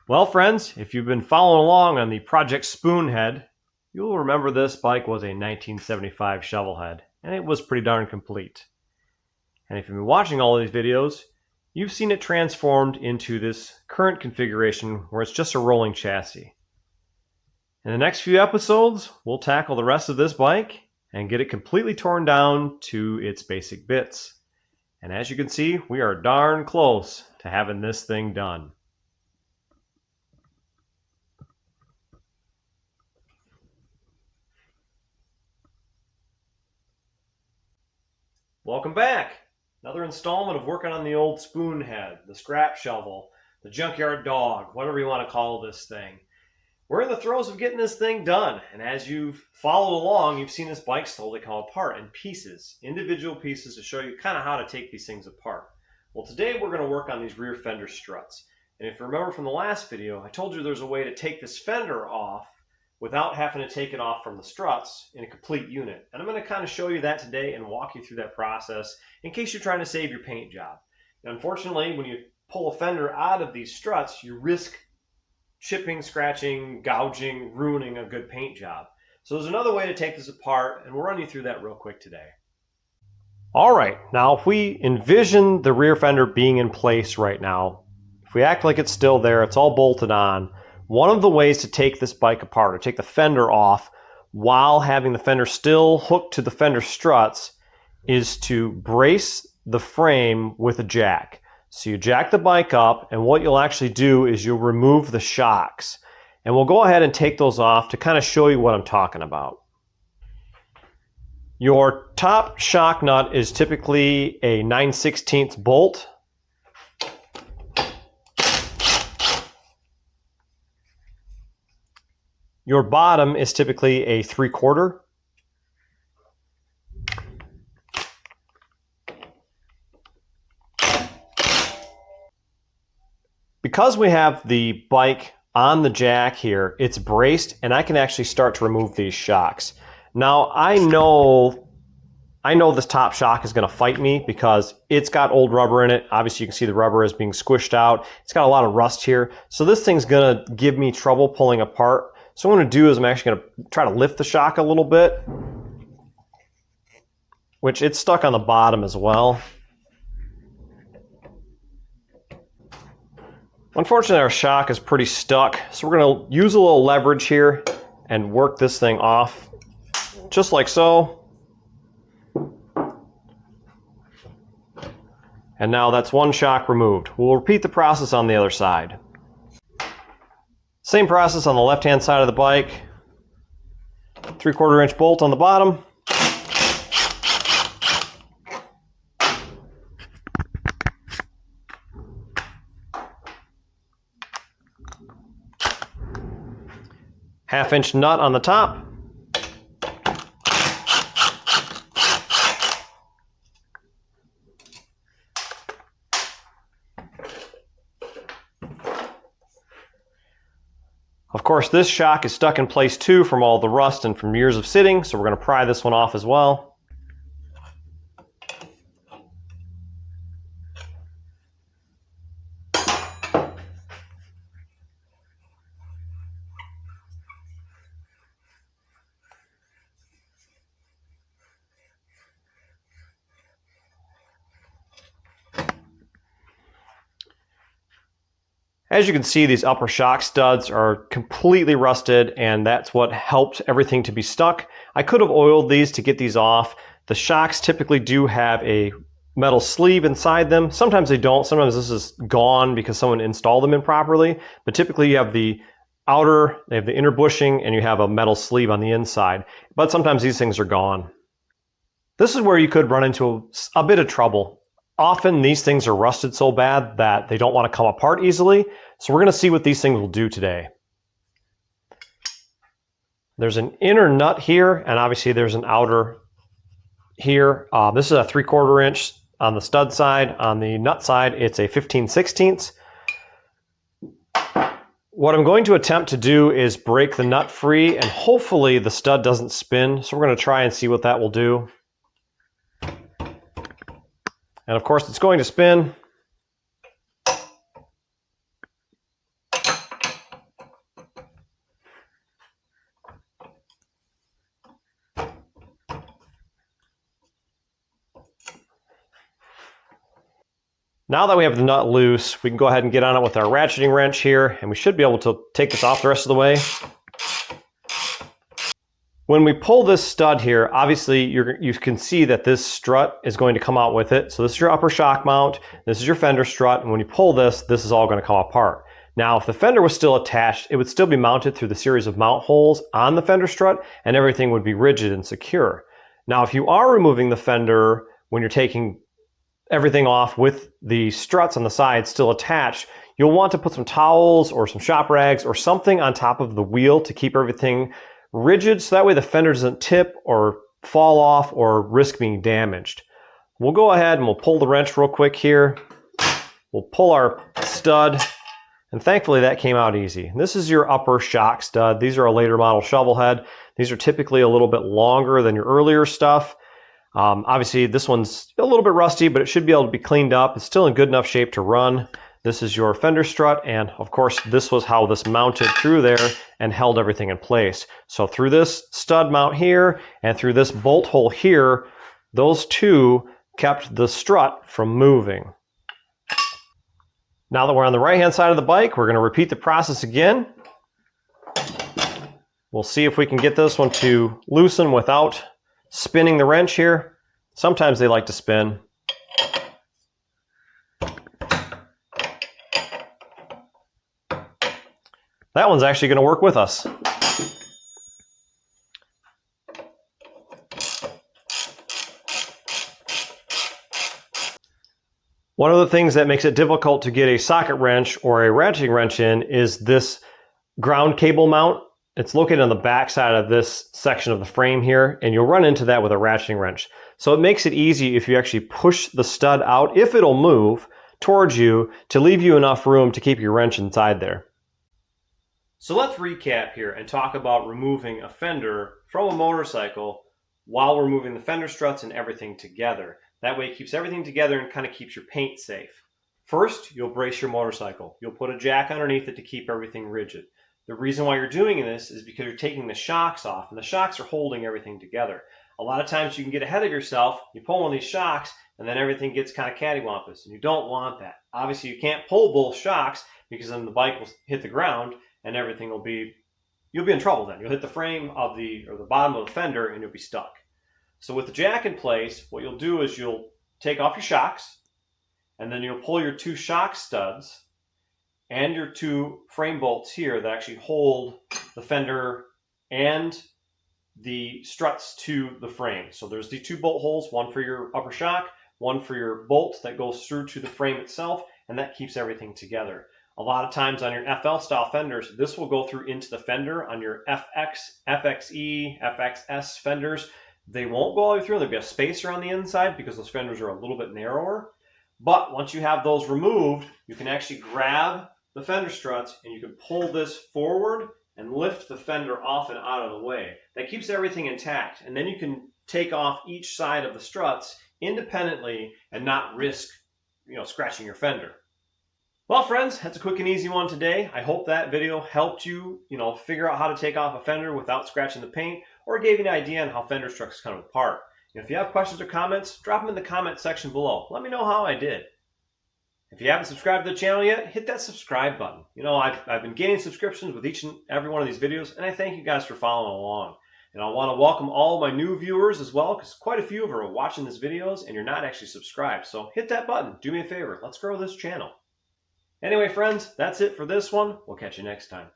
Well, friends, if you've been following along on the Project Spoonhead, you'll remember this bike was a 1975 Shovelhead, and it was pretty darn complete. And if you've been watching all of these videos, you've seen it transformed into this current configuration where it's just a rolling chassis. In the next few episodes, we'll tackle the rest of this bike and get it completely torn down to its basic bits. And as you can see, we are darn close to having this thing done. Welcome back! Another installment of working on the old Spoonhead, the scrap shovel, the junkyard dog, whatever you want to call this thing. We're in the throes of getting this thing done, and as you've followed along, you've seen this bike slowly come apart in pieces, individual pieces to show you kind of how to take these things apart. Well, today we're going to work on these rear fender struts. And if you remember from the last video, I told you there's a way to take this fender off without having to take it off from the struts in a complete unit. And I'm going to kind of show you that today and walk you through that process in case you're trying to save your paint job. And unfortunately, when you pull a fender out of these struts, you risk chipping, scratching, gouging, ruining a good paint job. So there's another way to take this apart, and we'll run you through that real quick today. All right, now if we envision the rear fender being in place right now, if we act like it's still there, it's all bolted on, one of the ways to take this bike apart, or take the fender off while having the fender still hooked to the fender struts, is to brace the frame with a jack. So you jack the bike up, and what you'll actually do is you'll remove the shocks. And we'll go ahead and take those off to kind of show you what I'm talking about. Your top shock nut is typically a 9/16 bolt. Your bottom is typically a 3/4. Because we have the bike on the jack here, it's braced, and I can actually start to remove these shocks. Now, I know this top shock is going to fight me because it's got old rubber in it. Obviously, you can see the rubber is being squished out. It's got a lot of rust here. So this thing's going to give me trouble pulling apart. So what I'm going to do is I'm actually going to try to lift the shock a little bit, which it's stuck on the bottom as well. Unfortunately, our shock is pretty stuck, so we're going to use a little leverage here and work this thing off, just like so. And now that's one shock removed. We'll repeat the process on the other side. Same process on the left-hand side of the bike. 3/4 inch bolt on the bottom. Half-inch nut on the top. Of course, this shock is stuck in place too from all the rust and from years of sitting, so we're going to pry this one off as well. As you can see, these upper shock studs are completely rusted, and that's what helped everything to be stuck. I could have oiled these to get these off. The shocks typically do have a metal sleeve inside them. Sometimes they don't. Sometimes this is gone because someone installed them improperly. But typically you have the outer, they have the inner bushing, and you have a metal sleeve on the inside. But sometimes these things are gone. This is where you could run into a bit of trouble. Often these things are rusted so bad that they don't want to come apart easily. So we're going to see what these things will do today. There's an inner nut here, and obviously there's an outer here. This is a 3/4 inch on the stud side. On the nut side, it's a 15/16. What I'm going to attempt to do is break the nut free, and hopefully the stud doesn't spin. So we're going to try and see what that will do. And of course, it's going to spin. Now that we have the nut loose, we can go ahead and get on it with our ratcheting wrench here, and we should be able to take this off the rest of the way. When we pull this stud here, obviously you can see that this strut is going to come out with it. So this is your upper shock mount, this is your fender strut, and when you pull this, this is all going to come apart. Now, if the fender was still attached, it would still be mounted through the series of mount holes on the fender strut, and everything would be rigid and secure. Now, if you are removing the fender when you're taking everything off with the struts on the side still attached, you'll want to put some towels or some shop rags or something on top of the wheel to keep everything rigid, so that way the fender doesn't tip or fall off or risk being damaged. We'll go ahead and we'll pull the wrench real quick here. We'll pull our stud, and thankfully that came out easy. This is your upper shock stud. These are a later model Shovelhead. These are typically a little bit longer than your earlier stuff. Obviously this one's a little bit rusty, but it should be able to be cleaned up. It's still in good enough shape to run. This is your fender strut, and of course this was how this mounted through there and held everything in place. So through this stud mount here and through this bolt hole here, those two kept the strut from moving. Now that we're on the right hand side of the bike, we're going to repeat the process again. We'll see if we can get this one to loosen without spinning the wrench here. Sometimes they like to spin. That one's actually going to work with us. One of the things that makes it difficult to get a socket wrench or a ratcheting wrench in is this ground cable mount. It's located on the back side of this section of the frame here, and you'll run into that with a ratcheting wrench. So it makes it easy if you actually push the stud out, if it'll move, towards you to leave you enough room to keep your wrench inside there. So let's recap here and talk about removing a fender from a motorcycle while we're moving the fender struts and everything together. That way it keeps everything together and kind of keeps your paint safe. First, you'll brace your motorcycle. You'll put a jack underneath it to keep everything rigid. The reason why you're doing this is because you're taking the shocks off, and the shocks are holding everything together. A lot of times you can get ahead of yourself, you pull one of these shocks, and then everything gets kind of cattywampus, and you don't want that. Obviously you can't pull both shocks because then the bike will hit the ground and everything will be, you'll be in trouble then. You'll hit the frame of the bottom of the fender and you'll be stuck. So with the jack in place, what you'll do is you'll take off your shocks, and then you'll pull your two shock studs and your two frame bolts here that actually hold the fender and the struts to the frame. So there's the two bolt holes, one for your upper shock, one for your bolt that goes through to the frame itself, and that keeps everything together. A lot of times on your FL style fenders, this will go through into the fender. On your FX, FXE, FXS fenders, they won't go all the way through. There'll be a spacer on the inside because those fenders are a little bit narrower. But once you have those removed, you can actually grab the fender struts and you can pull this forward and lift the fender off and out of the way. That keeps everything intact. And then you can take off each side of the struts independently and not risk, scratching your fender. Well, friends, that's a quick and easy one today. I hope that video helped you, figure out how to take off a fender without scratching the paint, or gave you an idea on how fender struts come apart. If you have questions or comments, drop them in the comment section below. Let me know how I did. If you haven't subscribed to the channel yet, hit that subscribe button. I've been gaining subscriptions with each and every one of these videos, and I thank you guys for following along. And I want to welcome all my new viewers as well, because quite a few of you are watching these videos and you're not actually subscribed. So hit that button. Do me a favor. Let's grow this channel. Anyway, friends, that's it for this one. We'll catch you next time.